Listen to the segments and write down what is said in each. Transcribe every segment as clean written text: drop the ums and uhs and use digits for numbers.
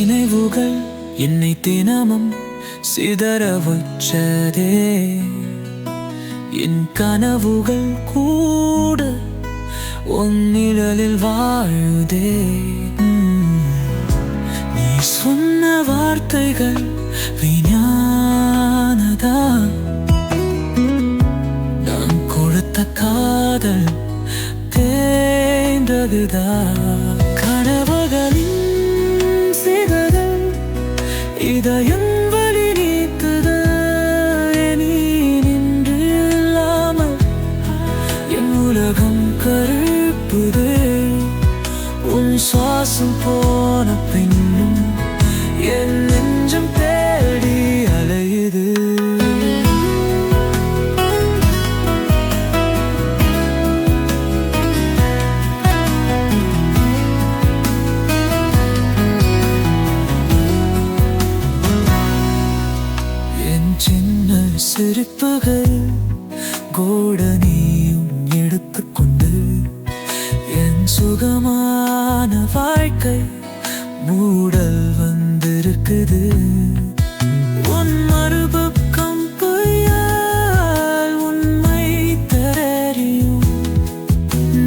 நினைவுகள் என்னை தினமும் சிதற வச்சதே. என் கனவுகள் கூட உன் நிழலில் வாழுதே. நீ சொன்ன வார்த்தைகள் விஞ்ஞானதா, நான் கொடுத்த காதல் தேர்ந்ததுதா. கனவுகளின் சிதறல் இதயம் வலி நீக்குது. நீ நின்று இல்லாமல் என் உலகம் கருப்புது. உன் சுவாசம் போன பின்னும் என் நெஞ்சம் தேடி அலையுது. சின்ன சிரிப்புகள் கூட நீயும் எடுத்துக்கொண்டு என் சுகமான வாழ்க்கை மூடல் வந்திருக்குது. உன் மறுபக்கம் பொய்யால் உண்மை தெரியும்.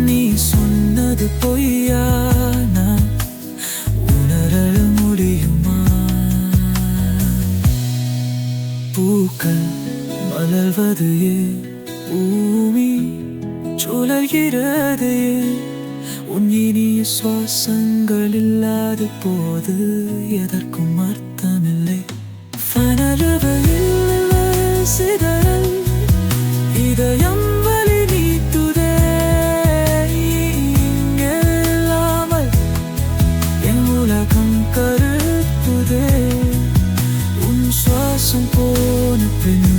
நீ சொன்னது பொய்யா, நான் உணர முடியுமா? பூக்கள் மலர்வது ஏன், பூமி சுழல்கிறது ஏன்? உன் இனிய சுவாசங்கள் இல்லாத போது எதற்கும் அர்த்தமில்லை. ஃபனரவையில் சிதறல் இதயம் வலி நீக்குதே. இங்கே இல்லாமல் என் உலகம் கருத்துதே. உன் சுவாசம் போன பின்